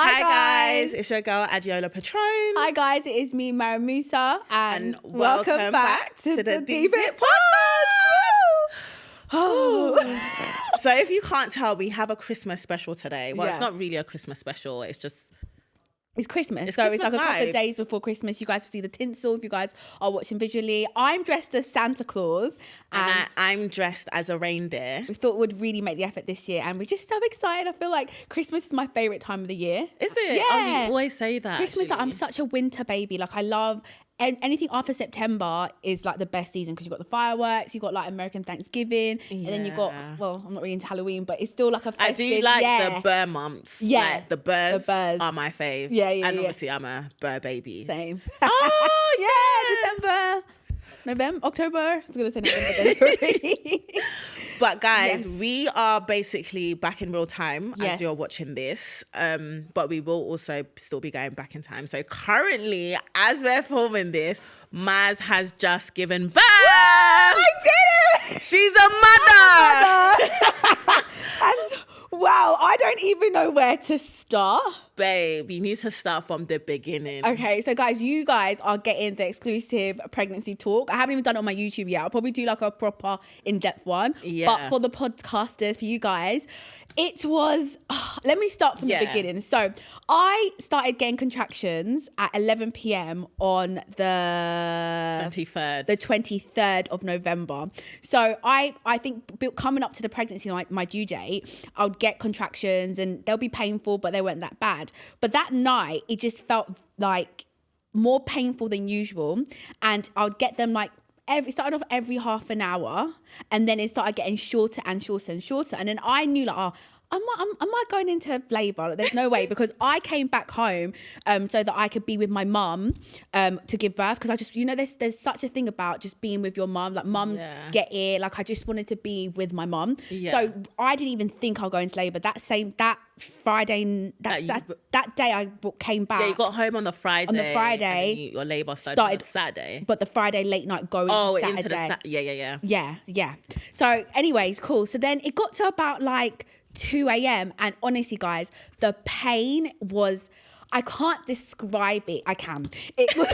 Hi guys, it's your girl Adeola Patron. Hi guys, it is me, Mara Musa, and welcome back to the Deep It Pod. So if you can't tell, we have a Christmas special today. Well, it's not really a Christmas special. It's Christmas. It's so Christmas it's like a couple vibes. of days before Christmas. You guys will see the tinsel if you guys are watching visually. I'm dressed as Santa Claus. and I'm dressed as a reindeer. We thought we'd really make the effort this year. And we're just so excited. I feel like Christmas is my favourite time of the year. Is it? Yeah. Oh, you always say that. Christmas, actually. I'm such a winter baby. Like I love... And anything after September is like the best season because you've got the fireworks, you've got like American Thanksgiving, and then you've got, well, I'm not really into Halloween, but it's still like a festive. I do like the burr months. Yeah. Like, the burrs are my fave. Yeah. And obviously I'm a burr baby. Same. Oh, yeah, December. November, October. I was going to say November then, sorry. But guys, we are basically back in real time as you're watching this. But we will also still be going back in time. So currently, as we're filming this, Maz has just given birth. I did it! She's a mother. And wow, I don't even know where to start. Babe, you need to start from the beginning. Okay, so guys, you guys are getting the exclusive pregnancy talk. I haven't even done it on my YouTube yet. I'll probably do like a proper in-depth one. Yeah. But for the podcasters, for you guys, it was... let me start from the beginning. So I started getting contractions at 11 p.m. on the 23rd. The 23rd of November. So I think coming up to the pregnancy, my due date, I would get contractions and they'll be painful, but they weren't that bad. But that night, it just felt like more painful than usual. And I would get them like, it started off every half an hour and then it started getting shorter and shorter and shorter. And then I knew like, am I going into labour? Like, there's no way, because I came back home so that I could be with my mum to give birth, because I just, there's such a thing about just being with your mum. Like mums get it. Like I just wanted to be with my mum. Yeah. So I didn't even think I'll go into labour. That Friday, that day I came back. Yeah, you got home on the Friday. On the Friday. And then your labour started on Saturday. But the Friday late night going to Saturday. Yeah. So anyways, cool. So then it got to about like 2 a.m. and honestly guys, the pain was, I can't describe it. I can. It was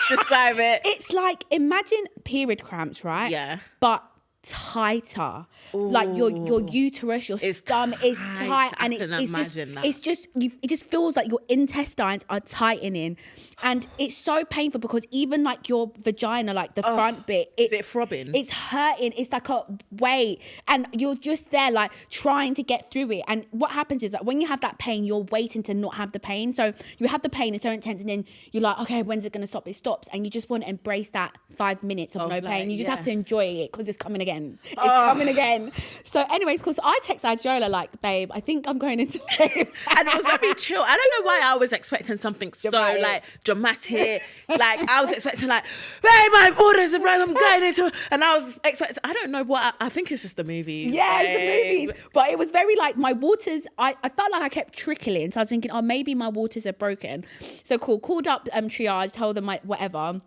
describe it. It's like, imagine period cramps, right? Yeah. But tighter. Ooh. Like your uterus, your stomach is tight, and it just feels like your intestines are tightening, and it's so painful because even like your vagina, like the front bit, is it throbbing? It's hurting. It's like a weight, and you're just there like trying to get through it. And what happens is that when you have that pain, you're waiting to not have the pain. So you have the pain, it's so intense, and then you're like, okay, when's it gonna stop? It stops, and you just want to embrace that 5 minutes of no pain. You just have to enjoy it because it's coming again. It's coming again. So anyways, cool. So I text Adeola like, babe, I think I'm going into labor. And it was very chill. I don't know why I was expecting something so like dramatic. Like I was expecting like, babe, my waters are broke, I'm going into, and I was expecting, I don't know what, I think it's just the movies. Yeah, it's the movies. But it was very like my waters, I felt like I kept trickling. So I was thinking, oh, maybe my waters are broken. So cool, called up triage, told them like whatever.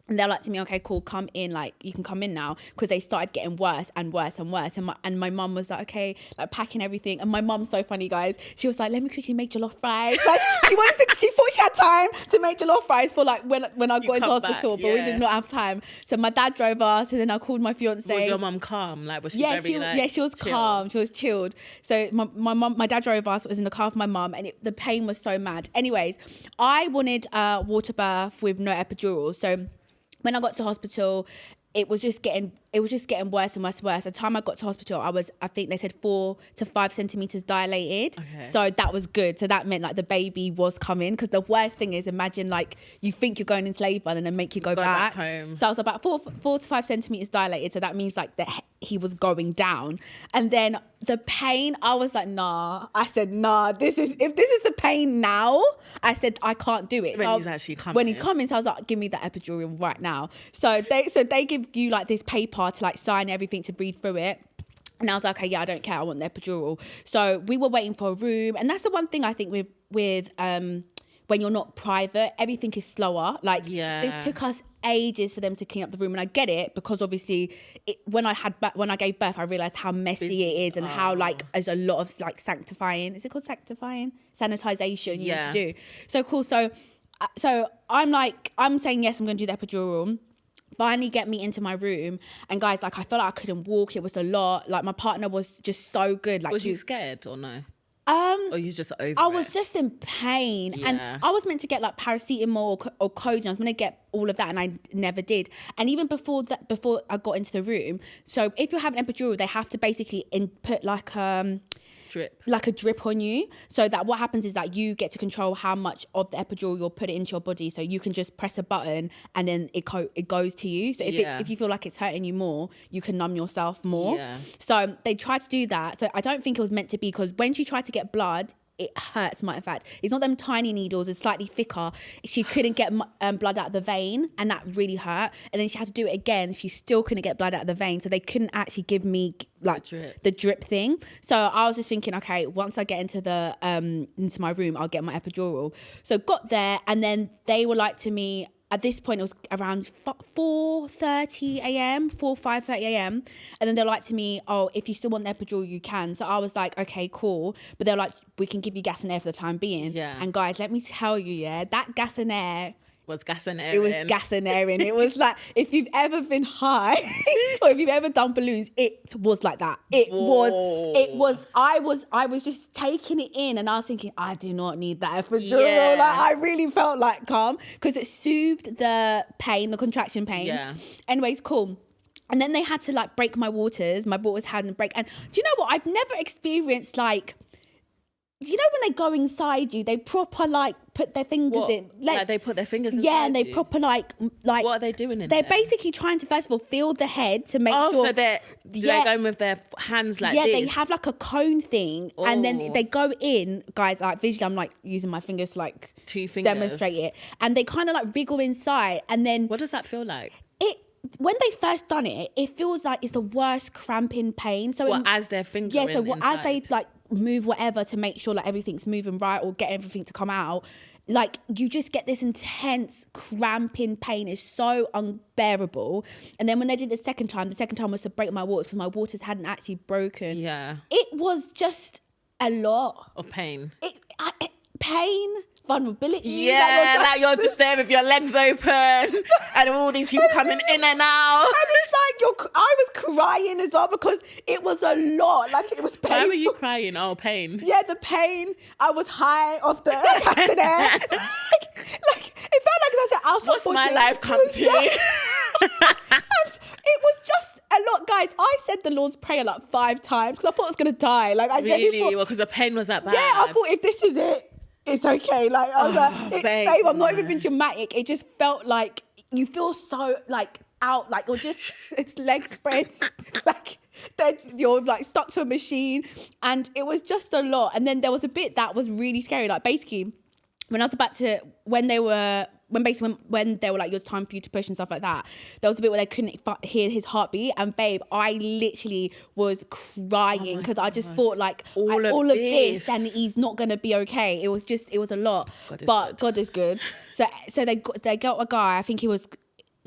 And they're like to me, okay, cool, come in, like, you can come in now, because they started getting worse and worse and worse. And my mum was like, okay, like packing everything. And my mum's so funny, guys. She was like, let me quickly make jollof fries. Like, she thought she had time to make jollof fries for like when I got into hospital, but we did not have time. So my dad drove us, and then I called my fiance. Was your mum calm? Like, was she she was calm. She was chilled. So my dad drove us, was in the car with my mum, and the pain was so mad. Anyways, I wanted a water birth with no epidural. So when I got to hospital, it was just getting worse and worse and worse. By the time I got to hospital, I think they said 4 to 5 centimeters dilated. Okay. So that was good. So that meant like the baby was coming, because the worst thing is, imagine like you think you're going into labor and then make you go back home. So I was about 4 to 5 centimeters dilated. So that means like he was going down. And then the pain, I was like, nah. I said, nah, if this is the pain now, I said, I can't do it. When he's actually coming. When he's coming, so I was like, give me the epidural right now. So they give you like this paper to like sign everything, to read through it. And I was like, okay, yeah, I don't care. I want the epidural. So we were waiting for a room. And that's the one thing I think with when you're not private, everything is slower. Like it took us ages for them to clean up the room, and I get it because obviously when I gave birth, I realized how messy it is and how like there's a lot of like sanctifying. Is it called sanctifying? Sanitization you need to do. So cool. So I'm saying yes, I'm going to do the epidural. Finally get me into my room, and guys, like I felt like I couldn't walk. It was a lot. Like my partner was just so good. Like, was you scared or no? Or you just over I was just in pain, and I was meant to get like paracetamol or codeine. I was meant to get all of that, and I never did. And even before I got into the room, so if you have an epidural, they have to basically put like a drip on you, so that what happens is that you get to control how much of the epidural you'll put it into your body, so you can just press a button and then it goes to you. So if you feel like it's hurting you more, you can numb yourself more. So they tried to do that. So I don't think it was meant to be, because when she tried to get blood, it hurts. Matter of fact, it's not them tiny needles, it's slightly thicker. She couldn't get blood out of the vein, and that really hurt. And then she had to do it again. She still couldn't get blood out of the vein, so they couldn't actually give me like the drip thing. So I was just thinking, okay, once I get into the into my room, I'll get my epidural. So got there, and then they were like to me, at this point it was around 4:30 a.m, 5:30 a.m, and then they're like to me, oh, if you still want the epidural, you can. So I was like, okay, cool. But they're like, we can give you gas and air for the time being. And guys, let me tell you, that gas and air was gas and air. It was gas and airing. It was like, if you've ever been high or if you've ever done balloons, it was like that. I was just taking it in, and I was thinking, I do not need that epidural. Like, I really felt like calm because it soothed the pain, the contraction pain. Anyways, cool. And then they had to like break my waters. My waters hadn't break. And do you know what? I've never experienced like, you know when they go inside you, they proper like put their fingers in. Like they put their fingers inside and they proper like. What are they doing in there? They're basically trying to first of all feel the head to make sure. Oh, so they're going with their hands like this? Yeah, they have like a cone thing, and then they go in, guys, like visually I'm like using my fingers to like 2 fingers. Demonstrate it. And they kind of like wriggle inside, and then. What does that feel like? When they first done it, it feels like it's the worst cramping pain. So as their fingers. Yeah, so as they like move whatever to make sure like everything's moving right or get everything to come out, like you just get this intense cramping pain. It's so unbearable. And then when they did the second time was to break my waters because my waters hadn't actually broken. It was just a lot of pain. Pain, vulnerability. Like you're just there with your legs open and all these people coming in and out. And it's like I was crying as well because it was a lot. Like it was painful. Why were you crying? Oh, pain. Yeah, the pain. I was high off the gas and air. like it felt like I was out of What's my life come to? And it was just a lot, guys. I said the Lord's Prayer like 5 times because I thought I was gonna die. Like I really, well, because the pain was that bad. Yeah, I thought if this is it, it's okay. Like I was like, babe, I'm not even being dramatic. It just felt like you feel so like out, like or just it's legs spread, like you're like stuck to a machine, and it was just a lot. And then there was a bit that was really scary. Like basically, when I was about to, when they were like, your time for you to push and stuff like that, there was a bit where they couldn't hear his heartbeat, and babe, I literally was crying because I just thought like all of this and he's not gonna be okay. It was a lot, but God is good. So they got a guy, I think he was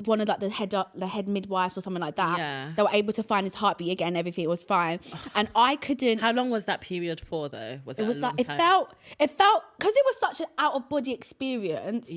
one of like the head midwives or something like that. They were able to find his heartbeat again. Everything was fine, and I couldn't. How long was that period for though? It was like it felt because it was such an out of body experience.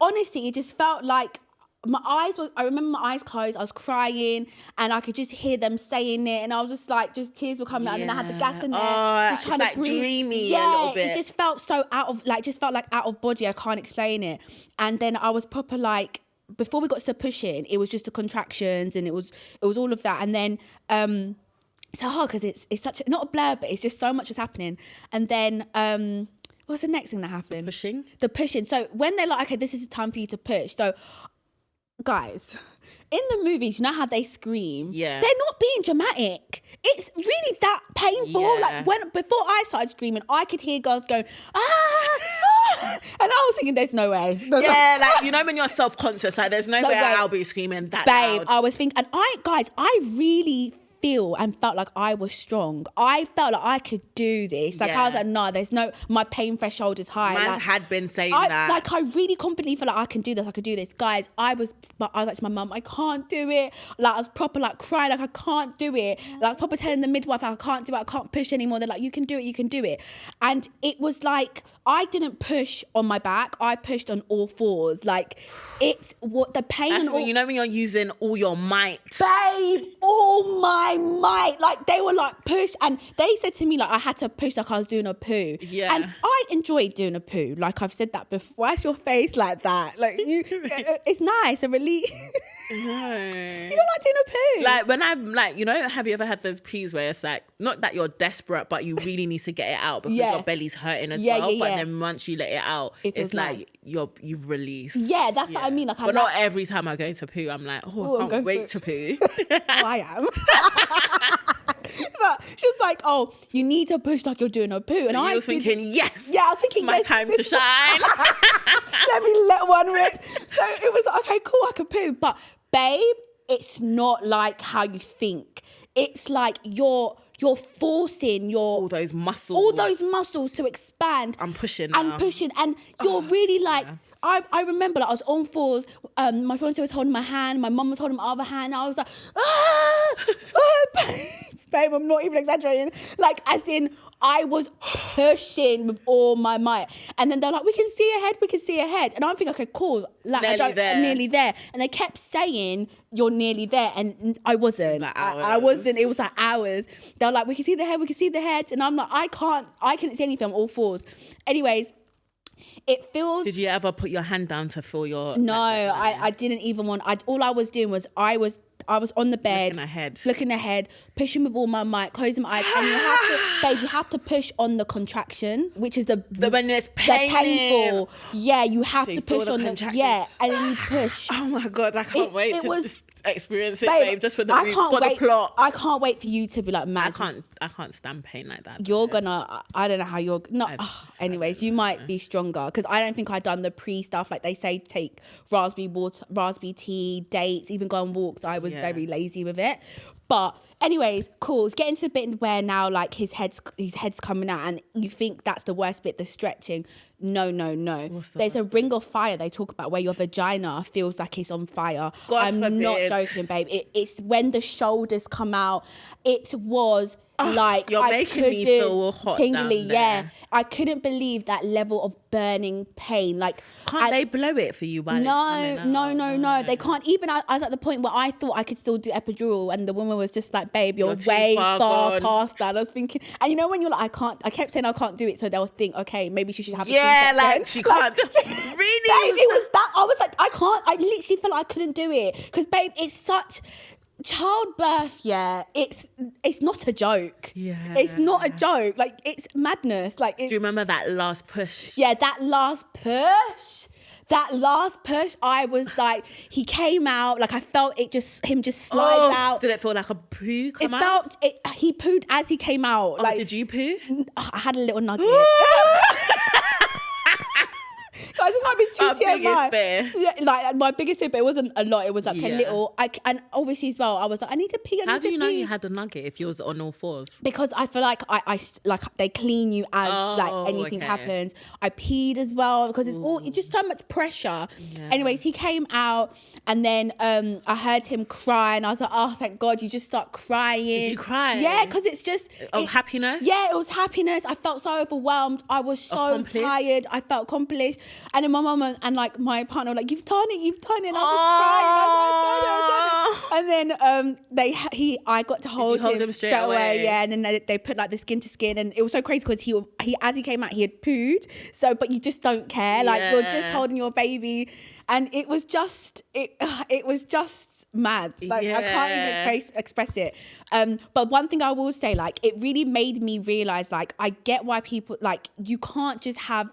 Honestly, it just felt like I remember my eyes closed. I was crying, and I could just hear them saying it, and I was just like, just tears were coming out, and then I had the gas in there, just trying to breathe. Dreamy, a little bit. It just felt so out of body. I can't explain it. And then I was proper like. Before we got to pushing, it was just the contractions and it was all of that. And then it's so hard because it's such not a blur, but it's just so much is happening. And then what's the next thing that happened? The pushing. So when they're like, okay, this is the time for you to push. So guys, in the movies, you know how they scream? They're not being dramatic. It's really that painful. Like before I started screaming, I could hear girls going, and I was thinking, there's no way. Like, you know when you're self-conscious, like there's no way I'll be screaming that babe, loud. I was thinking, and I really feel and felt like I was strong. I felt like I could do this. Like I was like, no, there's no, my pain threshold is high. Man like, had been saying that. Like I really confidently feel like I can do this. I could do this. Guys, I was like to my mum, I can't do it. Like I was proper like crying, like I can't do it. Like I was proper telling the midwife, I can't do it. I can't push anymore. They're like, you can do it. You can do it. And it was like, I didn't push on my back. I pushed on all fours. Like it's what the pain. That's when, you know, when you're using all your might. Babe, all my might. Like they were like push, and they said to me like I had to push like I was doing a poo. Yeah. And I enjoyed doing a poo. Like I've said that before. Why's your face like that? Like you, it's nice, a relief. No. You don't like doing a poo. Like when I'm like, you know, have you ever had those poos where it's like, not that you're desperate, but you really need to get it out because your belly's hurting as well. But then once you let it out, it's like nice. You've released. Yeah, that's what I mean. Like, but not every time I go to poo, I'm like, I can't wait to poo. I am. But she was like, oh, you need to push like you're doing a poo. And I was thinking, yes. Yeah, I was thinking, it's my time to shine. Let me let one rip. So it was like, okay, cool, I could poo. But babe, it's not like how you think. It's like you're forcing all those muscles to expand. I'm pushing and you're really like, I remember like I was on fours, my fiance was holding my hand, my mum was holding my other hand, and I was like, babe, I'm not even exaggerating, like as in I was pushing with all my might. And then they're like, we can see ahead. And I'm thinking, okay, cool. Like, nearly there. And they kept saying, you're nearly there. And I wasn't. Like I wasn't. It was like hours. They're like, we can see the head. And I'm like, I couldn't see anything. I'm all fours. Anyways, it feels... Did you ever put your hand down to feel your... No, I didn't even want... all I was doing was I was on the bed, looking ahead, pushing with all my might, closing my eyes, and you have to push on the contraction, which is the when it's painful. Yeah, you have to push on the and then you push. Oh my God, I can't wait to just experience it, babe, just for the plot. I can't wait for you to be like, Maz. I can't stand pain like that. You're gonna, I don't know how you're not. Anyways, you might be stronger because I don't think I'd done the pre stuff like they say, take raspberry water, raspberry tea, dates, even go on walks. I was very lazy with it. But anyways, cool. It's getting to the bit where now like his head's coming out and you think that's the worst bit, the stretching. No. There's a ring of fire they talk about where your vagina feels like it's on fire. I'm not joking, babe. It's when the shoulders come out. It was like you're making me feel all hot, tingly. Yeah, I couldn't believe that level of burning pain. Like, can't they blow it for you? No. They can't. Even I was at the point where I thought I could still do epidural, and the woman was just like, "Babe, you're way far past that." I was thinking, and you know when you're like, I can't. I kept saying I can't do it, so they'll think, okay, maybe she should have. Yeah, like she can't. Really? Babe, it was that. I was like, I can't. I literally felt like I couldn't do it because, babe, it's such. Childbirth, it's not a joke. It's not a joke. Like, it's madness. Like, do you remember that last push? Yeah, that last push, I was like, he came out, like I felt him just slide out. Did it feel like a poo come out? He pooed as he came out. Like, did you poo? I had a little nugget. Guys, this might be too TMI. Yeah, like my biggest fear, but it wasn't a lot. It was like a little. And obviously as well, I was like, I need to pee. How do you know you had a nugget if you was on all fours? Because I feel like I like they clean you as like anything happens. I peed as well because it's just so much pressure. Yeah. Anyways, he came out and then I heard him cry and I was like, oh, thank God, you just start crying. Did you cry? Yeah, because it's just happiness. Yeah, it was happiness. I felt so overwhelmed. I was so tired. I felt accomplished. And then my mum and like my partner were like, you've done it. And I was crying. And then I got to hold him straight away. Yeah, and then they put like the skin to skin, and it was so crazy because he as he came out he had pooed. So, but you just don't care. Like you're just holding your baby, and it was just mad. Like I can't even express it. But one thing I will say, like it really made me realize, like I get why people like you can't just have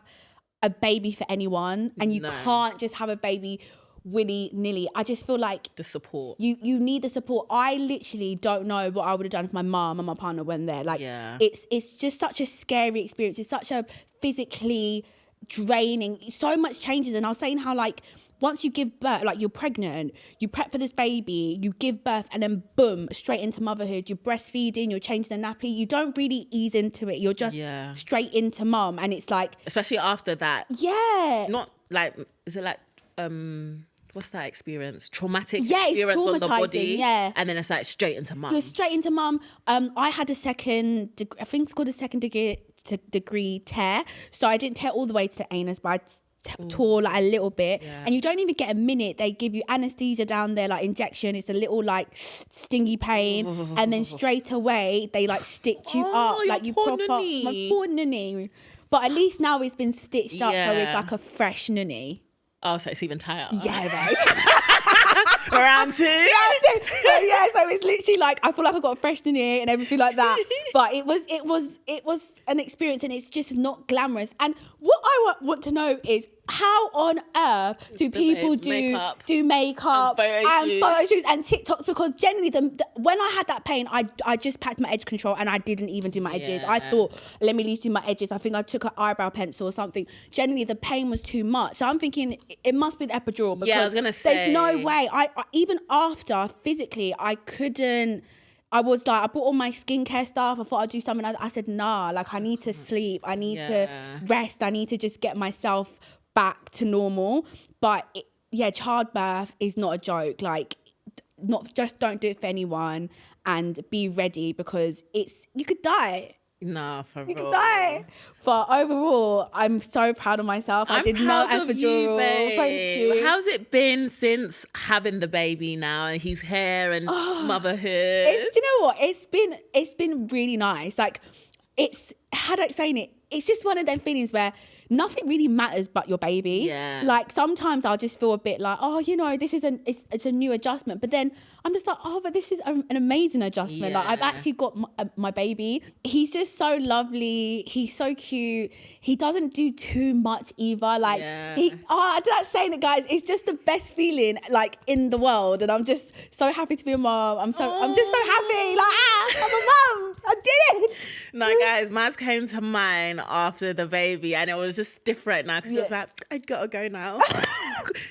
a baby for anyone, and you can't just have a baby willy-nilly. I just feel like the support. You need the support. I literally don't know what I would have done if my mum and my partner went there. Like it's just such a scary experience. It's such a physically draining. So much changes, and I was saying how like once you give birth, like you're pregnant, you prep for this baby, you give birth, and then boom, straight into motherhood. You're breastfeeding, you're changing the nappy. You don't really ease into it. You're just straight into mum. And it's like... Especially after that. Yeah. Not like, is it like... what's that experience? Traumatic experience on the body. Yeah. And then it's like straight into mum. You're straight into mum. I had a second, I think it's called a second degree tear. So I didn't tear all the way to the anus, but I tore like a little bit. Yeah. And you don't even get a minute. They give you anesthesia down there, like injection. It's a little like stingy pain. And then straight away, they like stitch you up. Like you prop up. My poor nunny. But at least now it's been stitched up. So it's like a fresh nunny. Oh, so it's even tighter. Yeah, right. Round two. So it's literally like I feel like I got a fresh in here and everything like that. But it was an experience, and it's just not glamorous. And what I want to know is, how on earth do people do makeup and photo shoots and TikToks? Because generally, when I had that pain, I just packed my edge control and I didn't even do my edges. I thought, let me at least do my edges. I think I took an eyebrow pencil or something. Generally, the pain was too much. So I'm thinking it must be the epidural. Because I was gonna say, there's no way. I even after physically, I couldn't. I was like, I bought all my skincare stuff. I thought I'd do something. I said, nah, like I need to sleep. I need to rest. I need to just get myself back to normal. But childbirth is not a joke. Like, don't do it for anyone, and be ready, because you could die. Nah, for real. You could die. But overall, I'm so proud of myself. I did not epidural. Thank you. How's it been since having the baby now, and his hair and motherhood? You know what? It's been really nice. Like, how do I explain it? It's just one of them feelings where nothing really matters but your baby. Yeah. Like, sometimes I'll just feel a bit like, this is it's a new adjustment. But then I'm just like, but this is an amazing adjustment. Yeah. Like, I've actually got my baby. He's just so lovely. He's so cute. He doesn't do too much either. Like, I don't saying it, guys. It's just the best feeling, like, in the world. And I'm just so happy to be a mom. I'm just so happy. Like, I'm a mom. I did it. No, guys, Maz came to mine after the baby, and it was just different now, because she was like, I gotta go now.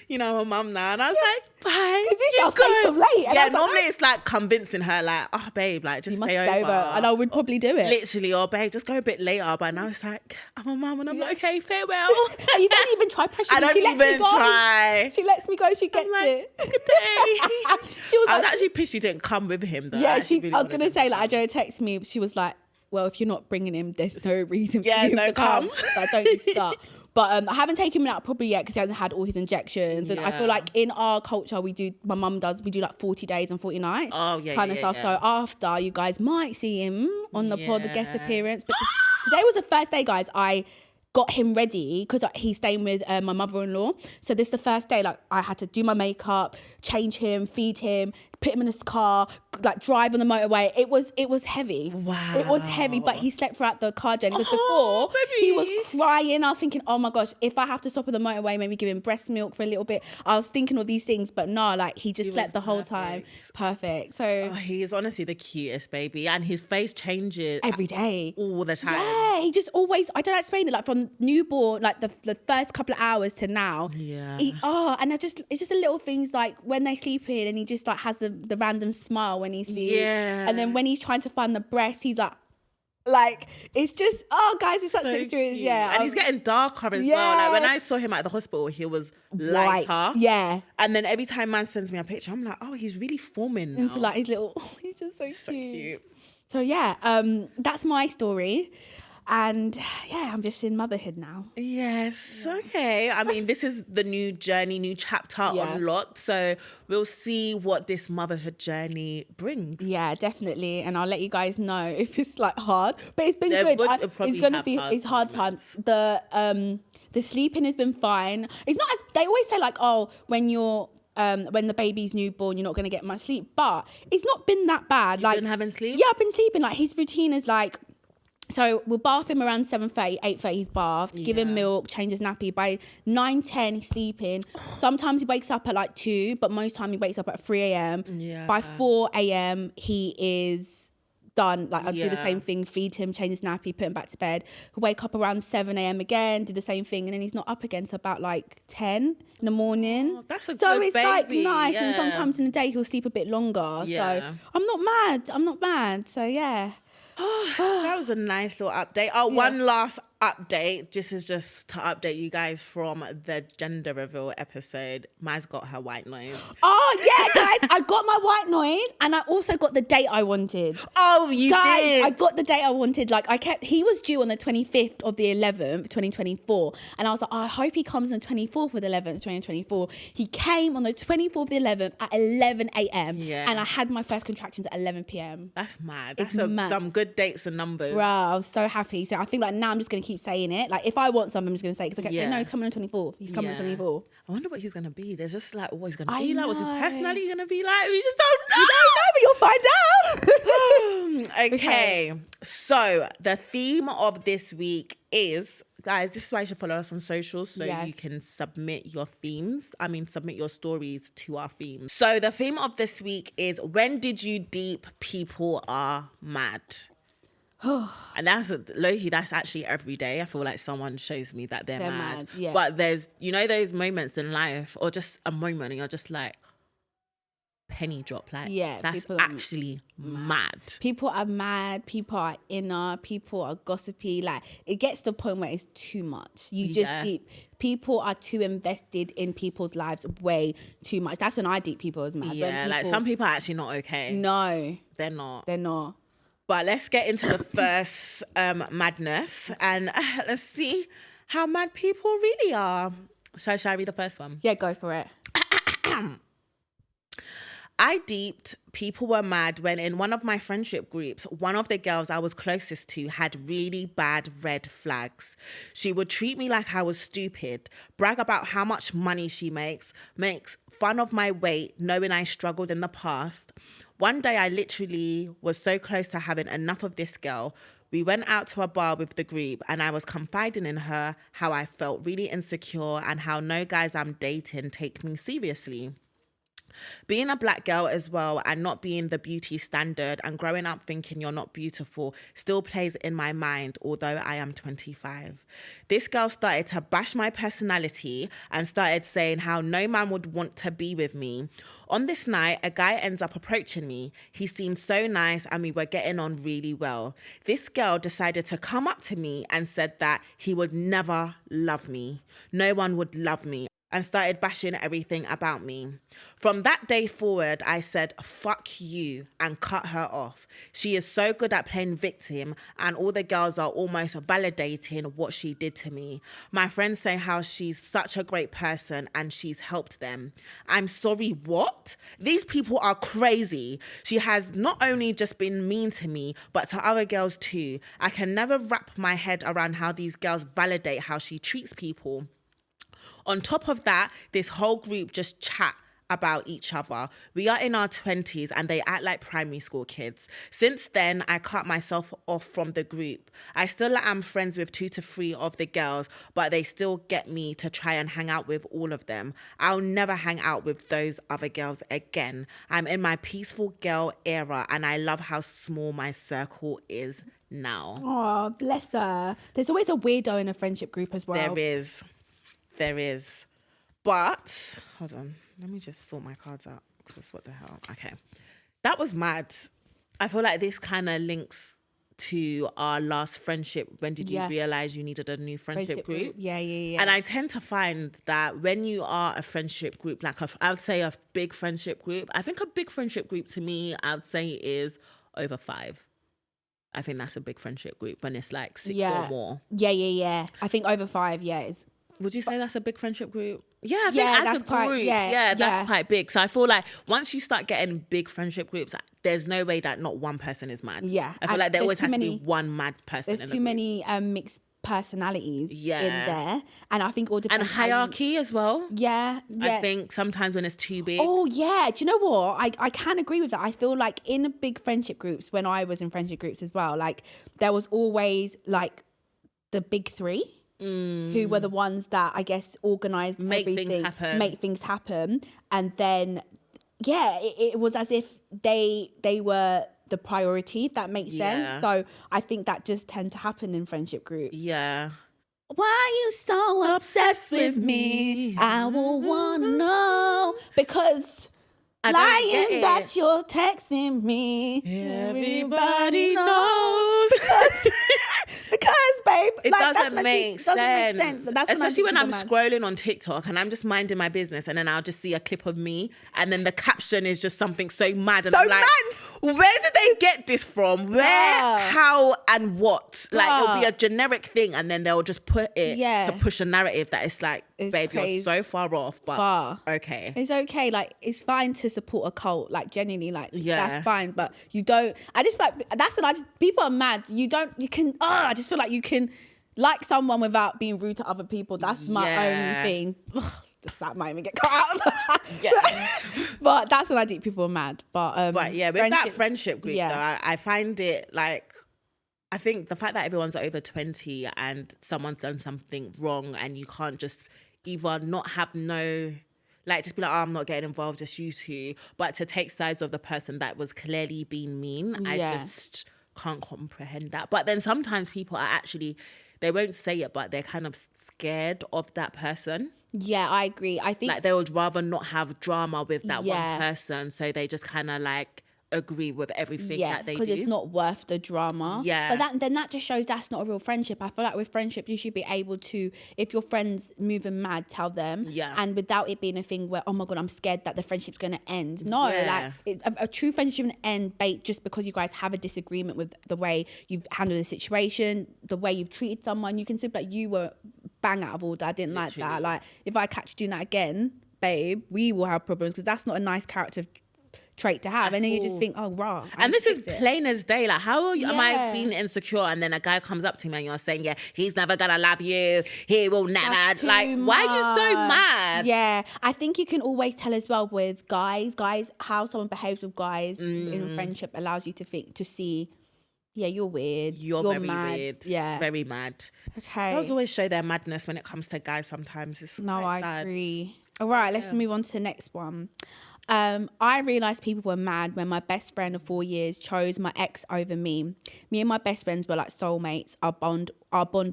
I'm a mum now. And I was like, bye. Because I'll stay till late. Yeah, normally it's like convincing her, like, oh, babe, like, just stay over. And I would probably do it. Literally, or babe, just go a bit later. But now it's like, I'm a mum, and I'm like, okay, farewell. And you don't even try pressuring. I don't even try. She lets me go. She gets it. Good day. I was actually pissed she didn't come with him, though. Yeah, I was going to say, like, Adjo texted me. She was like, well, if you're not bringing him, there's no reason for you to come. Like, don't you start. But I haven't taken him out probably yet, because he hasn't had all his injections. And I feel like in our culture, we do like 40 days and 40 nights kind of stuff. Yeah. So after, you guys might see him on the pod, the guest appearance. But today was the first day, guys, I got him ready, because he's staying with my mother-in-law. So this is the first day, like, I had to do my makeup, change him, feed him, put him in his car, like, drive on the motorway. It was heavy. Wow. It was heavy, but he slept throughout the car journey. Because before, he was crying. I was thinking, oh my gosh, if I have to stop on the motorway, maybe give him breast milk for a little bit. I was thinking all these things, but no, like, he just slept the whole time. Perfect. So he is honestly the cutest baby, and his face changes every day, all the time. Yeah, he just always, I don't know how to explain it, like, from newborn, like the first couple of hours to now. Yeah. And it's just the little things, like when they sleep in, and he just like has the random smile when he sleeps. Yeah. And then when he's trying to find the breast, he's like, it's just, guys, it's such an experience. Cute. Yeah. And he's getting darker as well. Like, when I saw him at the hospital, he was lighter. White. Yeah. And then every time man sends me a picture, I'm like, he's really forming now. Into like his little, he's just so cute. So yeah, that's my story. And I'm just in motherhood now. Yes. Okay. I mean, this is the new journey, new chapter unlocked. So we'll see what this motherhood journey brings. Yeah, definitely. And I'll let you guys know if it's like hard. But it's been good. It's going to be hard times. The sleeping has been fine. It's not as, they always say like, when you're when the baby's newborn, you're not going to get much sleep. But it's not been that bad. You've been having sleep? Yeah, I've been sleeping. Like, his routine is like, so we'll bath him around 7:30, 8:30 he's bathed, give him milk, change his nappy. By 9:10 he's sleeping. Sometimes he wakes up at like 2, but most time he wakes up at 3 a.m. Yeah. By 4 a.m. he is done. Like, I'd do the Yeah. same thing, feed him, change his nappy, put him back to bed. He'll wake up around 7 a.m. again, do the same thing, and then he's not up again till about like 10 in the morning. Oh, that's a so good it's like baby. nice, and Yeah. sometimes in the day he'll sleep a bit longer. Yeah. So I'm not mad. So yeah. That was a nice little update. Oh, one last update. This is just to update you guys from the gender reveal episode. Maz got her white noise. Oh yeah, guys, I got my white noise, and I also got the date I wanted. Oh, you Guys, did. I got the date I wanted. Like, he was due on the 25th of the 11th, 2024. And I was like, I hope he comes on the 24th of the 11th, 2024. He came on the 24th of the 11th at 11 a.m. Yeah. And I had my first contractions at 11 p.m. That's mad. It's That's mad. some good dates and numbers. Bro, I was so happy. So I think like now I'm just going to keep saying it. Like, if I want something, I'm just going to say it. Because I kept saying, no, he's coming on the 24th. He's coming on the 24th. I wonder what he's going to be. There's just like, what he's going to I be like. What's his know. personality going to be like? We just don't know. You don't know, but you'll find out. Okay. So the theme of this week is, guys, this is why you should follow us on socials so Yes. you can submit your stories to our themes. So the theme of this week is, when did you deep people are mad? And that's low-key, that's actually every day. I feel like someone shows me that they're mad. Yeah. But there's, those moments in life, or just a moment and you're just like, penny drop, like, Yeah, that's people are actually mad. People are mad, people are inner, people are gossipy. Like, it gets to the point where it's too much. You just deep. People are too invested in people's lives way too much. That's when I deep people as mad. Yeah, like some people are actually not okay. No, They're not. they're not. But let's get into the first madness and let's see how mad people really are. Shall I read the first one? Yeah, go for it. I deeped people were mad when in one of my friendship groups, one of the girls I was closest to had really bad red flags. She would treat me like I was stupid, brag about how much money she makes fun of my weight, knowing I struggled in the past. One day I literally was so close to having enough of this girl. We went out to a bar with the group and I was confiding in her how I felt really insecure and how no guys I'm dating take me seriously. Being a black girl as well and not being the beauty standard and growing up thinking you're not beautiful still plays in my mind, although I am 25. This girl started to bash my personality and started saying how no man would want to be with me. On this night, a guy ends up approaching me. He seemed so nice and we were getting on really well. This girl decided to come up to me and said that he would never love me. No one would love me. And started bashing everything about me. From that day forward, I said, fuck you, and cut her off. She is so good at playing victim, and all the girls are almost validating what she did to me. My friends say how she's such a great person and she's helped them. I'm sorry, what? These people are crazy. She has not only just been mean to me, but to other girls too. I can never wrap my head around how these girls validate how she treats people. On top of that, this whole group just chat about each other. We are in our 20s and they act like primary school kids. Since then, I cut myself off from the group. I still am friends with 2 to 3 of the girls, but they still get me to try and hang out with all of them. I'll never hang out with those other girls again. I'm in my peaceful girl era and I love how small my circle is now. Oh, bless her. There's always a weirdo in a friendship group as well. There is. But, hold on. Let me just sort my cards out. Because what the hell? Okay. That was mad. I feel like this kind of links to our last friendship. When did you realize you needed a new friendship group? Yeah. And I tend to find that when you are a friendship group, like I would say a big friendship group, I think a big friendship group to me, I would say is over 5. I think that's a big friendship group when it's like 6 or more. Yeah. I think over 5, it's... Would you say that's a big friendship group? Yeah, I think as a group, quite, that's quite big. So I feel like once you start getting big friendship groups, there's no way that not one person is mad. Yeah. I feel like there always has to be one mad person. There's too many mixed personalities in there. And I think all depends. And hierarchy as well. Yeah. I think sometimes when it's too big. Oh, yeah. Do you know what? I can agree with that. I feel like in big friendship groups, when I was in friendship groups as well, like there was always like the big 3. Who were the ones that I guess organised everything, make things happen, and then it was as if they were the priority, if that makes sense. So I think that just tends to happen in friendship groups. Yeah. Why are you so obsessed with me? I will wanna know. Because lying that you're texting me, everybody knows. Because, babe, it doesn't make sense. That's especially when I'm scrolling on TikTok and I'm just minding my business, and then I'll just see a clip of me, and then the caption is just something so mad, and I'm like, where did they get this from? Where, how, and what? Like, it'll be a generic thing, and then they'll just put it to push a narrative that it's like, babe, crazy. You're so far off, but okay. It's okay. Like, it's fine to support a cult. Like, genuinely, like, that's fine. But you don't, I just feel like, that's what people are mad. I just feel like you can like someone without being rude to other people. That's my own thing. That might even get cut out. But that's when I think people are mad. But yeah, with that friendship group, though, I find it like, I think the fact that everyone's over 20 and someone's done something wrong, and you can't just either not have just be like, oh, I'm not getting involved, just you two, but to take sides of the person that was clearly being mean, I just can't comprehend that. But then sometimes people are actually, they won't say it, but they're kind of scared of that person. Yeah, I agree. I think like they would rather not have drama with that one person, so they just kind of like agree with everything that they do. Because it's not worth the drama. Yeah. But then that just shows that's not a real friendship. I feel like with friendship, you should be able to, if your friend's moving mad, tell them. Yeah. And without it being a thing where, oh my God, I'm scared that the friendship's going to end. No, like a true friendship shouldn't end just because you guys have a disagreement with the way you've handled the situation, the way you've treated someone. You can say like, you were bang out of order. I didn't like that. Like, if I catch you doing that again, babe, we will have problems, because that's not a nice character trait to have. And then you just think, oh, rah. And this is plain as day. Like, how am I being insecure? And then a guy comes up to me and you're saying, yeah, he's never gonna love you. He will never. Like, why are you so mad? Yeah. I think you can always tell as well with guys, how someone behaves with guys in friendship allows you to see, yeah, you're weird. You're very mad. Weird. Yeah. Very mad. Okay. Girls always show their madness when it comes to guys sometimes. It's I sad. agree. All right, let's move on to the next one. I realised people were mad when my best friend of 4 years chose my ex over me. Me and my best friends were like soulmates. Our bond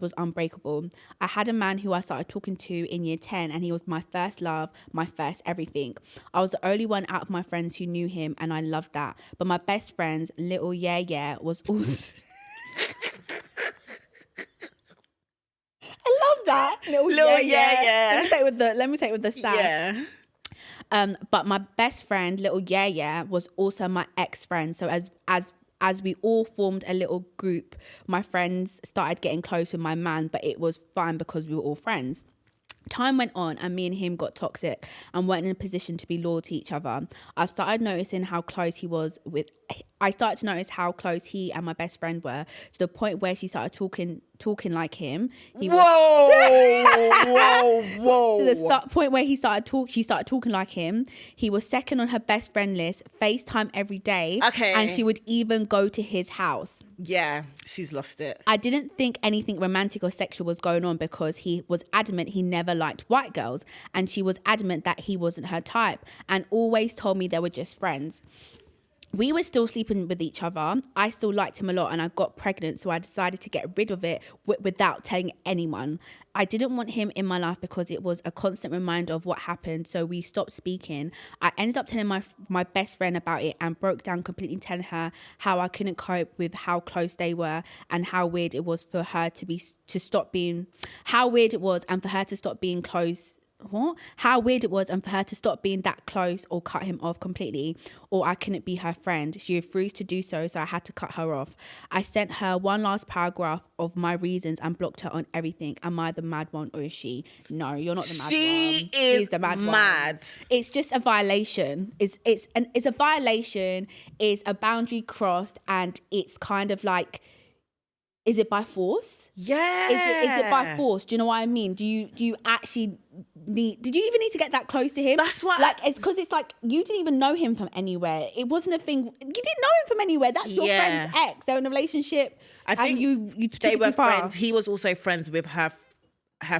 was unbreakable. I had a man who I started talking to in year 10, and he was my first love, my first everything. I was the only one out of my friends who knew him, and I loved that. But my best friend's little was also... I love that. Little yeah. Let me say it with the sad. Yeah. But my best friend, little was also my ex-friend. So as we all formed a little group, my friends started getting close with my man, but it was fine because we were all friends. Time went on and me and him got toxic and weren't in a position to be loyal to each other. I started to notice how close he and my best friend were, to the point where she started talking like him. Whoa. To the point where she started talking like him. He was second on her best friend list, FaceTime every day. Okay. And she would even go to his house. Yeah, she's lost it. I didn't think anything romantic or sexual was going on because he was adamant he never liked white girls, and she was adamant that he wasn't her type, and always told me they were just friends. We were still sleeping with each other. I still liked him a lot and I got pregnant, so I decided to get rid of it without telling anyone. I didn't want him in my life because it was a constant reminder of what happened, so we stopped speaking. I ended up telling my best friend about it and broke down completely, telling her how I couldn't cope with how close they were and how weird it was for her to stop being close. How weird it was, and for her to stop being that close or cut him off completely, or I couldn't be her friend. She refused to do so I had to cut her off. I sent her one last paragraph of my reasons and blocked her on everything. Am I the mad one or is she? No, you're not the mad one. She's the mad one. It's just a violation. It's a violation. It's a boundary crossed, and it's kind of like, is it by force? Yeah. Is it by force? Do you know what I mean? Do you actually did you even need to get that close to him? That's what. Like, it's because it's like you didn't even know him from anywhere. It wasn't a thing. You didn't know him from anywhere. That's your friend's ex. They're in a relationship. I think you they were friends. He was also friends with her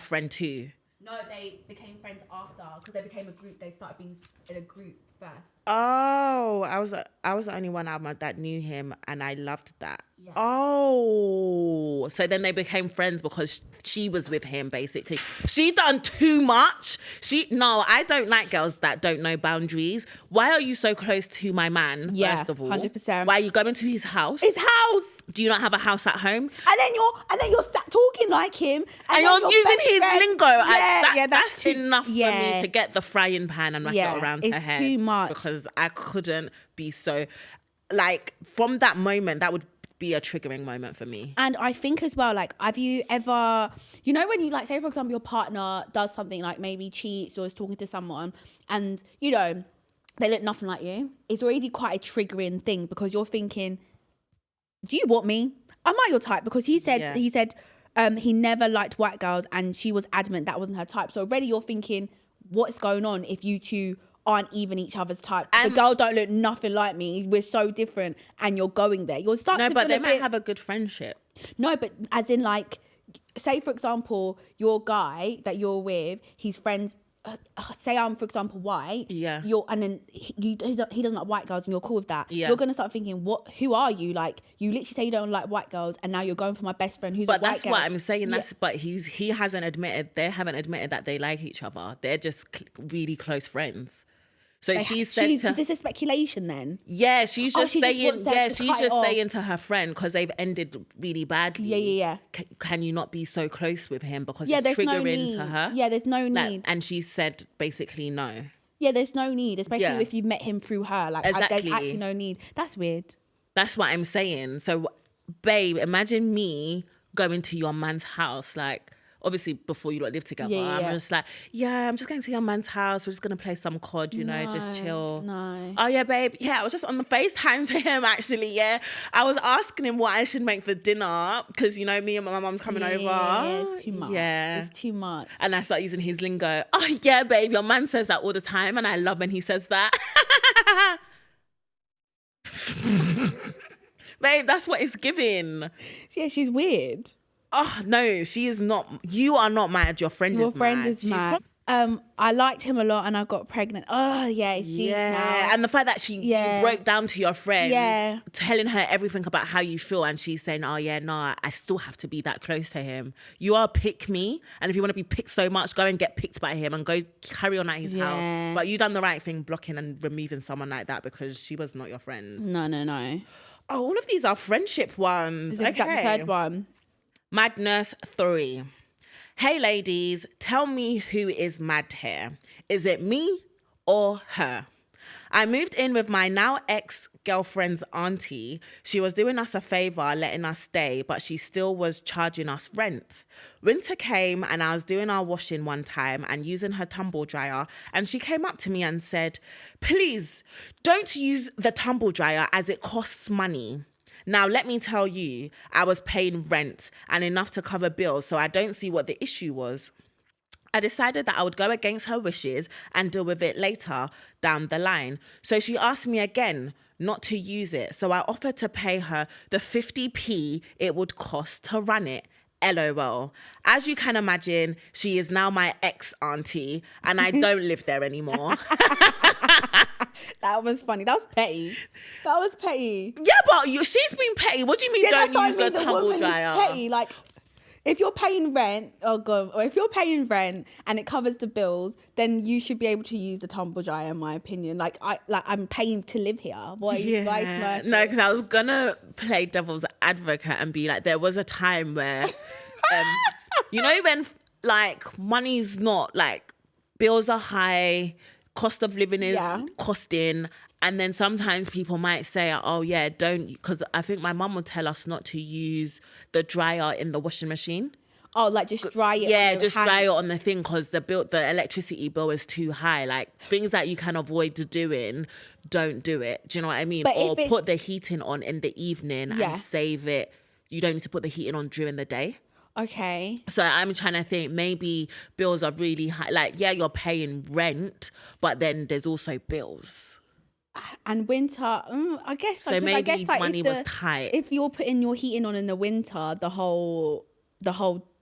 friend too. No, they became friends after, because they became a group. They started being in a group first. Oh, I was the only one out that knew him, and I loved that. Yeah. Oh, so then they became friends because she was with him, basically. She done too much. No, I don't like girls that don't know boundaries. Why are you so close to my man, Yeah, first of all? 100%. Why are you going to his house? His house! Do you not have a house at home? And then you're sat talking like him. And you're using his lingo. That's enough for me to get the frying pan and wrap it around her head. It's too much. Because I couldn't be so... Like, from that moment, that would be a triggering moment for me. And I think as well, like, have you ever, you know, when you, like, say for example your partner does something, like maybe cheats or is talking to someone, and you know they look nothing like you, it's already quite a triggering thing, because you're thinking, do you want me? Am I your type? Because he said he never liked white girls, and she was adamant that wasn't her type. So already you're thinking, what's going on if you two aren't even each other's type? The girl don't look nothing like me. We're so different, and you're going there. You'll start. No, but they might have a good friendship. No, but as in, like, say for example, your guy that you're with, his friends. Say I'm, for example, white. Yeah. And then he doesn't like white girls, and you're cool with that. Yeah. You're gonna start thinking, who are you? Like, you literally say you don't like white girls, and now you're going for my best friend who's a white girl. But that's what I'm saying. But he hasn't admitted. They haven't admitted that they like each other. They're just really close friends. So she said is this a speculation then? Yeah, she's just saying. She's just saying to her friend, because they've ended really badly. Yeah. Can you not be so close with him, because it's triggering to her? Yeah, there's no need. And she said basically no. Yeah, there's no need, especially if you met him through her. Like, exactly. There's actually no need. That's weird. That's what I'm saying. So, babe, imagine me going to your man's house, like. Obviously, before you live together, I'm just like, I'm just going to your man's house. We're just going to play some COD, just chill. No. Oh, yeah, babe. Yeah, I was just on the FaceTime to him, actually, yeah. I was asking him what I should make for dinner, because, me and my mum's coming over. Yeah, it's too much. Yeah. It's too much. And I start using his lingo. Oh, yeah, babe, your man says that all the time, and I love when he says that. Babe, that's what it's giving. Yeah, she's weird. Oh, no, she is not. You are not mad. Your friend is mad. I liked him a lot, and I got pregnant. Oh, yeah, it's deep now. And the fact that you broke down to your friend, telling her everything about how you feel, and she's saying, oh, yeah, no, I still have to be that close to him. You are pick me, and if you want to be picked so much, go and get picked by him and go carry on at his house. But you done the right thing blocking and removing someone like that, because she was not your friend. No. Oh, all of these are friendship ones. This is the third one. Madness 3. Hey ladies, tell me who is mad here. Is it me or her? I moved in with my now ex-girlfriend's auntie. She was doing us a favor, letting us stay, but she still was charging us rent. Winter came and I was doing our washing one time and using her tumble dryer, and she came up to me and said, please don't use the tumble dryer as it costs money. Now, let me tell you, I was paying rent and enough to cover bills, so I don't see what the issue was. I decided that I would go against her wishes and deal with it later down the line. So she asked me again not to use it. So I offered to pay her the 50p it would cost to run it. LOL. As you can imagine, she is now my ex-auntie and I don't live there anymore. That was funny. That was petty. Yeah, but she's been petty. What do you mean don't use the tumble dryer? Petty. Like, if you're paying rent, if you're paying rent and it covers the bills, then you should be able to use the tumble dryer, in my opinion. I'm paying to live here. What are you guys? No, because I was gonna play devil's advocate and be like, there was a time where, when like money's not, like bills are high, cost of living is costing. And then sometimes people might say, oh yeah, don't, because I think my mum would tell us not to use the dryer in the washing machine. Oh, like just dry it. Yeah, just dry it on the thing, because the electricity bill is too high. Like, things that you can avoid doing, don't do it. Do you know what I mean? But or put the heating on in the evening and save it. You don't need to put the heating on during the day. Okay. So I'm trying to think, maybe bills are really high. Like, yeah, you're paying rent, but then there's also bills. And winter, I guess. So maybe money was tight. If you're putting your heating on in the winter the whole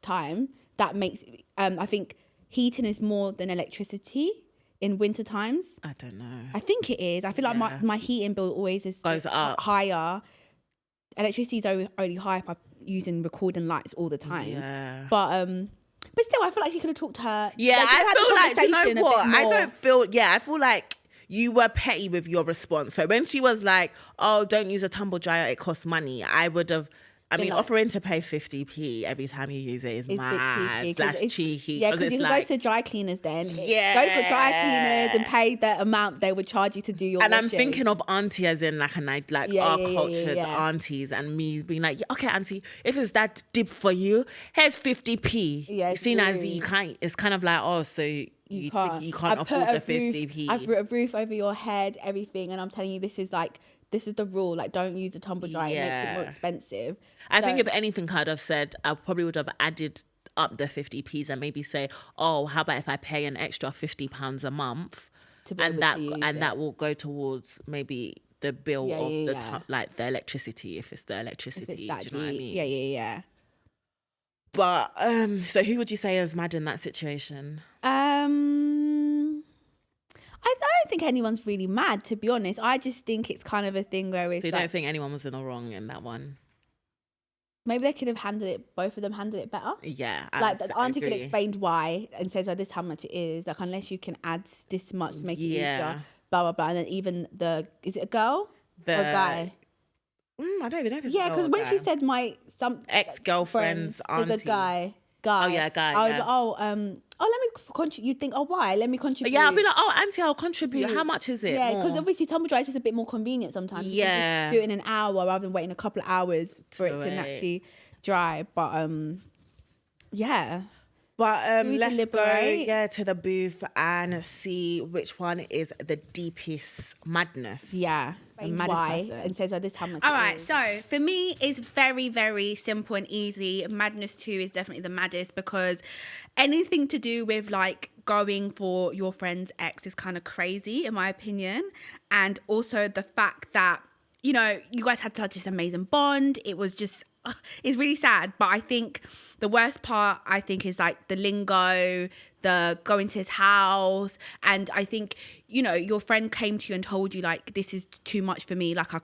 time, that makes. I think heating is more than electricity. in winter times? I don't know. I think it is. I feel like my heating bill always goes up higher. Electricity's only high if I'm using recording lights all the time. Yeah. But still, I feel like you could have talked to her. Yeah, I feel like, do you know what? I feel like you were petty with your response. So when she was like, oh, don't use a tumble dryer, it costs money, I would have, offering to pay 50p every time you use it is mad. That's cheeky. Yeah, because you can go to dry cleaners then. Yeah. Go for dry cleaners and pay the amount they would charge you to do your washing. I'm thinking of auntie as in our cultured aunties, and me being like, okay, auntie, if it's that deep for you, here's 50p. Yeah, seen as you can't, it's kind of like, oh, so you can't afford the 50p. I've put a roof over your head, everything, and I'm telling you, this is the rule. Like, don't use a tumble dryer. It makes it more expensive. I think if anything I'd have said, I probably would have added up the 50p's and maybe say, oh, how about if I pay an extra £50 a month, that will go towards maybe the bill of like the electricity, if it's the electricity. Do you know what I mean? Yeah. But so who would you say is mad in that situation? I don't think anyone's really mad, to be honest. I just think it's kind of a thing where it's. So you don't think anyone was in the wrong in that one? Maybe they could have both of them handled it better. Yeah. Like the auntie could have explained why and says, oh, this is how much it is. Like, unless you can add this much to make it easier. Blah, blah, blah. And then even is it a girl or a guy? I don't even know if it's because when she said some ex-girlfriend's auntie. Was a guy. Oh, yeah, guy. Let me contribute. You think, why? Let me contribute. Yeah, I'll be like, oh, auntie, I'll contribute. How much is it? Yeah, because obviously tumble dryer is just a bit more convenient sometimes. Yeah. You can just do it in an hour rather than waiting a couple of hours for it to naturally dry. But, yeah. But let's go to the booth and see which one is the deepest madness. Yeah. Why and says, this how much. All right, so for me, it's very, very simple and easy. Madness 2 is definitely the maddest, because anything to do with like going for your friend's ex is kind of crazy, in my opinion. And also the fact that, you know, you guys had such this amazing bond. It was just, it's really sad. But I think the worst part, is like the lingo, the going to his house. And I think, you know, your friend came to you and told you like, this is too much for me. Like, I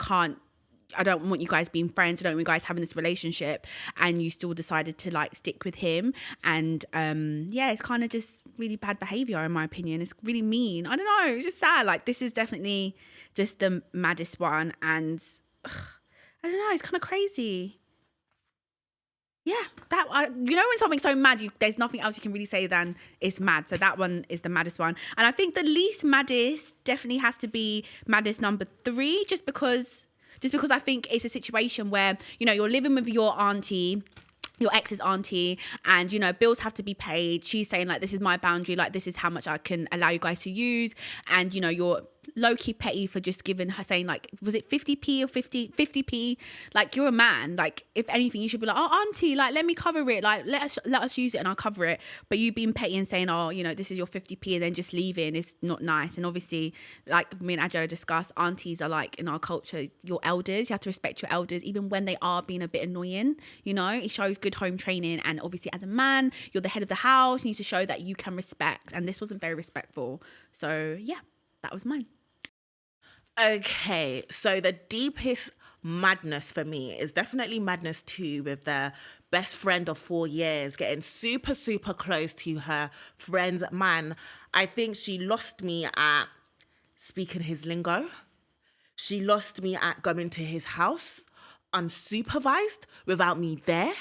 don't want you guys being friends. I don't want you guys having this relationship. And you still decided to like stick with him. And it's kind of just really bad behavior, in my opinion. It's really mean. I don't know. It's just sad. Like, this is definitely just the maddest one. And I don't know. It's kind of crazy. Yeah, when something's so mad, there's nothing else you can really say than it's mad. So that one is the maddest one. And I think the least maddest definitely has to be maddest number 3, just because I think it's a situation where, you know, you're living with your auntie, your ex's auntie, and, you know, bills have to be paid. She's saying like, this is my boundary, like this is how much I can allow you guys to use. And, you know, you're low-key petty for just giving her, saying like, was it 50p or 50p? Like, you're a man. Like, if anything, you should be like, oh, auntie, like, let me cover it. Like, let us use it and I'll cover it. But you being petty and saying, oh, you know, this is your 50p and then just leaving is not nice. And obviously, like me and Adeola discussed, aunties are like, in our culture, your elders. You have to respect your elders, even when they are being a bit annoying. You know, it shows good home training. And obviously, as a man, you're the head of the house. You need to show that you can respect. And this wasn't very respectful. So yeah, that was mine. Okay, so the deepest madness for me is definitely madness 2, with the best friend of 4 years getting super, super close to her friend's man. I think she lost me at speaking his lingo. She lost me at going to his house unsupervised without me there.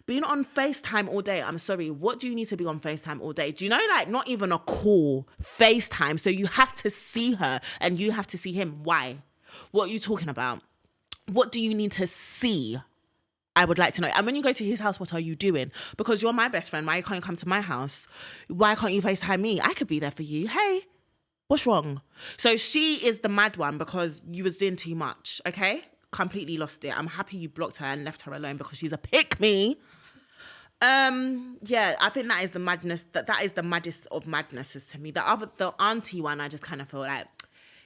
Being on FaceTime all day, I'm sorry, what do you need to be on FaceTime all day? Do you know, like, not even a call, FaceTime, so you have to see her and you have to see him. Why? What are you talking about? What do you need to see? I would like to know. And when you go to his house, what are you doing? Because you're my best friend. Why can't you come to my house? Why can't you FaceTime me? I could be there for you. Hey, what's wrong? So she is the mad one because you was doing too much, okay? Completely lost it. I'm happy you blocked her and left her alone because she's a pick-me. I think that is the madness. That is the maddest of madnesses to me. The auntie one, I just kind of feel like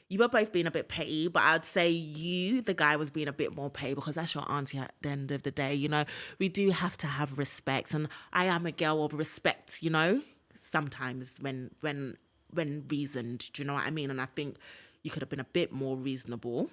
you were both being a bit petty, but I'd say the guy was being a bit more petty because that's your auntie at the end of the day. You know, we do have to have respect, and I am a girl of respect. You know, sometimes when when reasoned. Do you know what I mean? And I think you could have been a bit more reasonable.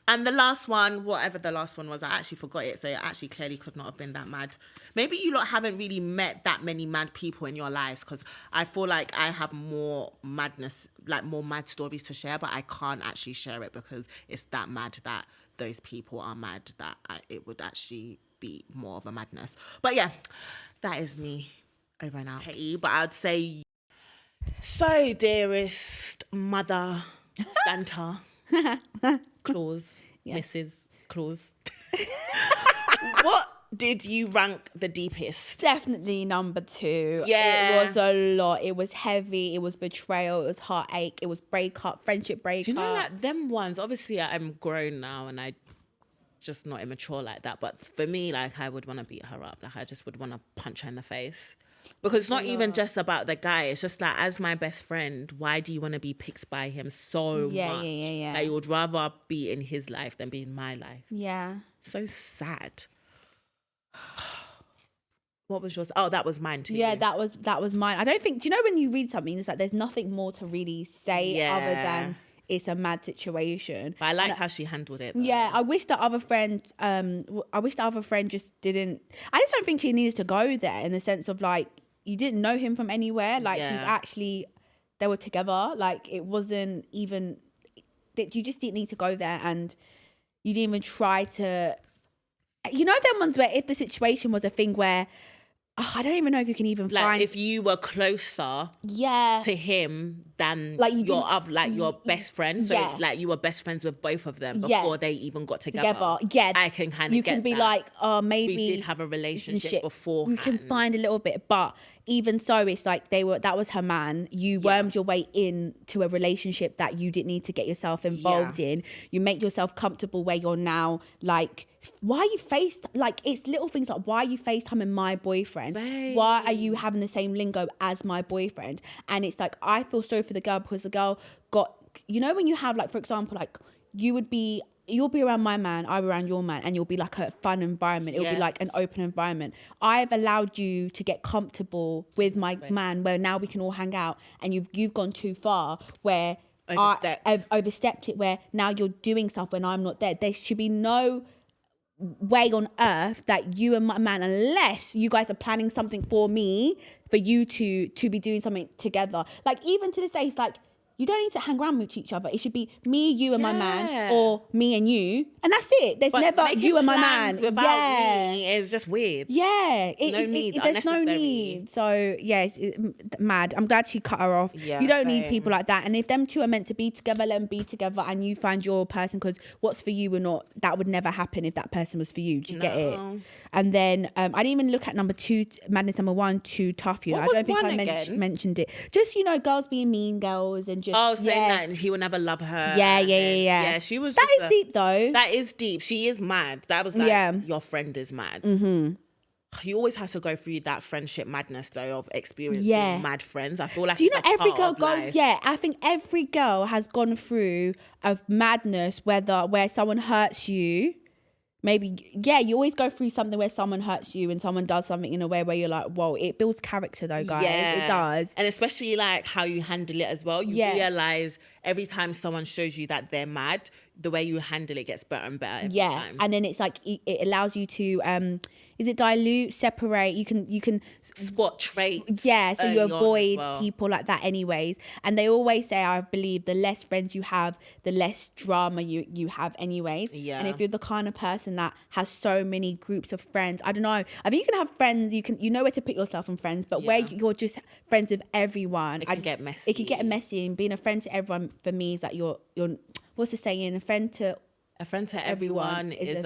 And the last one, whatever the last one was, I actually forgot it. So it actually clearly could not have been that mad. Maybe you lot haven't really met that many mad people in your lives, because I feel like I have more madness, like more mad stories to share, but I can't actually share it because it's that mad that those people are mad that it would actually be more of a madness. But yeah, that is me over and out. Hey, but I'd say, so dearest Mother Santa Claus, Mrs. Claus, what did you rank the deepest? Definitely number 2. Yeah. It was a lot. It was heavy. It was betrayal. It was heartache. It was breakup, friendship breakup. Do you know, like, them ones, obviously I'm grown now and I just not immature like that. But for me, like, I would want to beat her up. Like, I just would want to punch her in the face. Because it's not even just about the guy. It's just like, as my best friend, why do you want to be picked by him so much? Yeah. Like, you would rather be in his life than be in my life. Yeah. So sad. What was yours? Oh, that was mine too. Yeah, that was mine. I don't think, do you know when you read something, it's like there's nothing more to really say other than it's a mad situation. But I like how she handled it, though. Yeah, I wish the other friend just didn't, I just don't think she needed to go there, in the sense of, like, you didn't know him from anywhere. Like, he's actually, they were together. Like, it wasn't even, that you just didn't need to go there, and you didn't even try to, you know, them ones where if the situation was a thing where, I don't even know if you can even like, find, if you were closer to him than like your best friend, so like you were best friends with both of them before they even got together. I can kind of, you can be that. Like, oh, maybe we did have a relationship before. You can find a little bit, but even so, it's like that was her man. You wormed your way into a relationship that you didn't need to get yourself involved in. You make yourself comfortable where you're now, like, why are you like, it's little things like, why are you FaceTiming my boyfriend? Babe. Why are you having the same lingo as my boyfriend? And it's like, I feel sorry for the girl, because the girl got, you know, when you have, like, for example, like, you'll be around my man, I'll be around your man, and you'll be like a fun environment. It'll be like an open environment. I've allowed you to get comfortable with my man, where now we can all hang out, and you've gone too far, where I've overstepped it, where now you're doing stuff when I'm not there. There should be no way on earth that you and my man, unless you guys are planning something for me, for you to be doing something together. Like, even to this day, it's like, you don't need to hang around with each other. It should be me, you, and my man, or me and you, and that's it. There's never you and my man. Without me, it's just weird. Yeah, no need. There's no need. So yeah, it's mad. I'm glad she cut her off. Yeah, you don't need people like that. And if them two are meant to be together, let them be together, and you find your person. Because what's for you or not, that would never happen if that person was for you. Do you get it? And then I didn't even look at number 2, madness number 1, too tough. You know, I don't think I mentioned it. Just, you know, girls being mean girls and just saying that he will never love her. Yeah. She was. That is deep though. That is deep. She is mad. That was like, your friend is mad. Mm-hmm. You always have to go through that friendship madness though, of experiencing mad friends. I feel like, do you know, every girl goes. Yeah, I think every girl has gone through a madness, where someone hurts you. Maybe, you always go through something where someone hurts you and someone does something in a way where you're like, whoa, it builds character though, guys. It does. And especially like how you handle it as well. You realize every time someone shows you that they're mad, the way you handle it gets better and better every time. And then it's like, it allows you to, is it dilute, separate? You can spot traits. Yeah, so you avoid people like that anyways. And they always say, I believe, the less friends you have, the less drama you have anyways. Yeah. And if you're the kind of person that has so many groups of friends, I don't know. I think you can have friends, you know where to put yourself in friends, but where you're just friends with everyone, it can get messy. It can get messy, and being a friend to everyone for me is that you're what's the saying? A friend to everyone is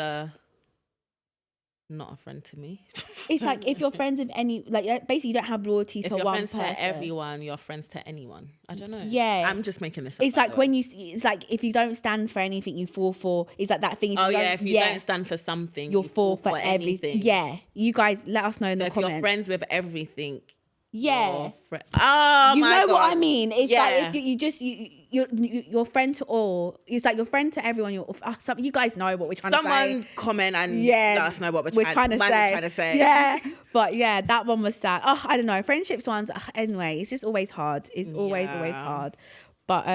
not a friend to me. It's like, if you're friends with any, like, basically you don't have loyalties for one person. If you're friends to everyone, you're friends to anyone. I don't know. Yeah. I'm just making this up. It's like it's like, if you don't stand for anything, you fall for, it's like that thing. If you don't stand for something, you'll fall for everything. Yeah. You guys, let us know in the comments. If you're friends with everything, Yeah. Oh, you my know God. what I mean? It's like if you're friend to all. It's like you're friend to everyone. You guys know what we're trying to say. Someone comment and let us know what we're trying to say. Yeah. But yeah, that one was sad. Oh, I don't know. Friendships ones. Anyway, it's just always hard. It's always hard. But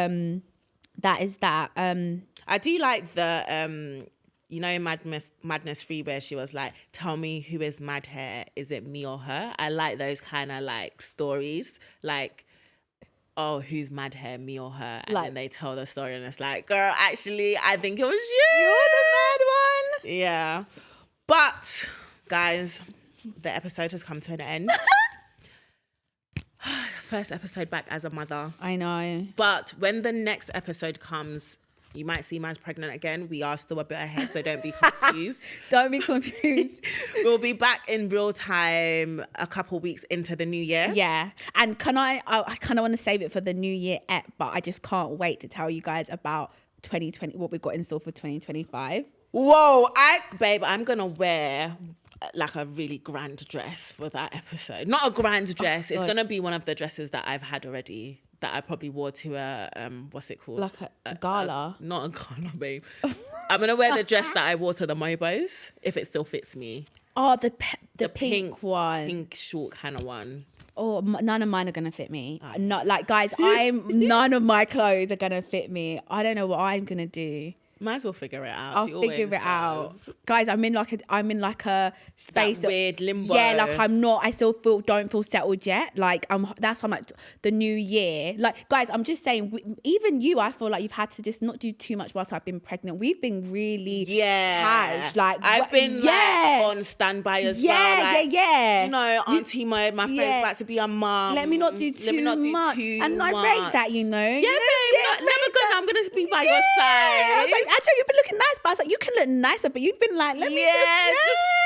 that is that. I do like the you know, Madness 3, where she was like, tell me who is mad here. Is it me or her? I like those kind of like stories. Like, oh, who's mad here, me or her? And then they tell the story and it's like, girl, actually, I think it was you. You're the mad one. Yeah. But, guys, the episode has come to an end. First episode back as a mother. I know. But when the next episode comes, you might see Maz pregnant again. We are still a bit ahead, so don't be confused. Don't be confused. We'll be back in real time a couple weeks into the new year. Yeah. And I kind of want to save it for the new year but I just can't wait to tell you guys about 2020, what we've got in store for 2025. Whoa, babe, I'm going to wear like a really grand dress for that episode. Not a grand dress. It's going to be one of the dresses that I've had already, that I probably wore to a, what's it called? Like a gala? Not a gala, babe. I'm going to wear the dress that I wore to the Mobos, if it still fits me. Oh, the pink one. Pink short kind of one. Oh, none of mine are going to fit me. Not like, guys, none of my clothes are going to fit me. I don't know what I'm going to do. Might as well figure it out. I'll figure it out. Guys, I'm in like a space that weird limbo. Yeah, like I still don't feel settled yet. Like that's how much the new year. Like, guys, I'm just saying, even you, I feel like you've had to just not do too much whilst I've been pregnant. We've been really cash. Like, I've been like on standby as well. Like, yeah. You know, auntie mode, my friend's about to be a mum. Let me not do too much. And I rate that, you know. Yeah, babe, never gonna. I'm gonna be by your side. I was like, actually, you've been looking nice, but I was like, you can look nicer, but you've been like, let me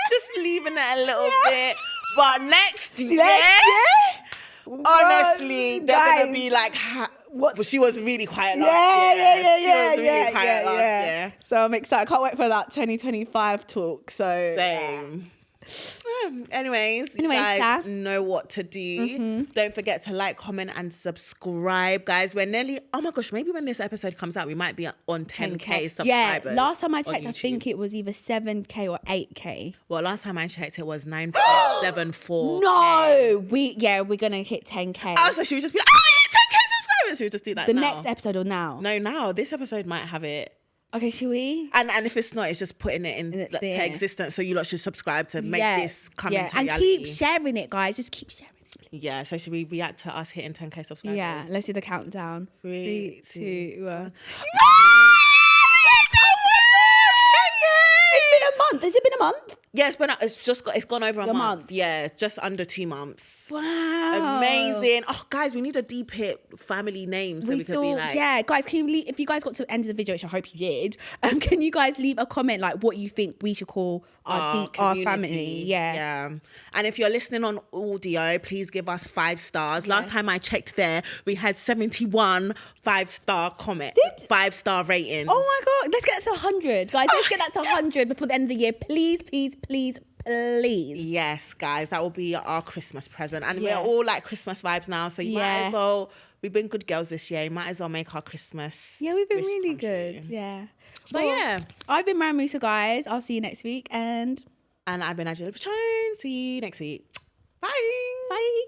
just leaving it a little bit. But next year, honestly, they're gonna be like, what? Well, she was really quiet last year. She was really quiet last year. So I'm excited. I can't wait for that 2025 talk. So same. Anyways, you guys know what to do. Don't forget to like, comment, and subscribe, guys. We're nearly, oh my gosh, maybe when this episode comes out, we might be on 10K subscribers. Yeah, last time I checked, I think it was either 7K or 8K. Well, last time I checked, it was 9.74. No, we're gonna hit 10K. Oh, so should we just be like, oh, we hit 10K subscribers? Should we just do that the next episode or now? No, now. This episode might have it. Okay, should we? And if it's not, it's just putting it into existence. So you lot should subscribe to make this come into reality. And keep sharing it, guys. Just keep sharing it. Yeah, so should we react to us hitting 10K subscribers? Yeah, let's do the countdown. 3, 2, 1. It's been a month. Has it been a month? Yeah, it's gone over a month. Yeah, just under 2 months. Wow. Amazing. Oh, guys, we need a deep hit family name so we could be like... Yeah, guys, can you leave, if you guys got to the end of the video, which I hope you did, can you guys leave a comment like what you think we should call our family? Yeah. And if you're listening on audio, please give us 5 stars. Last time I checked there, we had 71 5-star comments. 5-star ratings. Oh my God. Let's get that to 100. Guys, let's get that to 100 before the end of the year. Please, please, please. Yes, guys, that will be our Christmas present. And we're all like Christmas vibes now. So you might as well, we've been good girls this year. You might as well make our Christmas. Yeah, we've been really good. Yeah. But I've been Mary Musa, guys. I'll see you next week. And I've been Adeola. See you next week. Bye. Bye.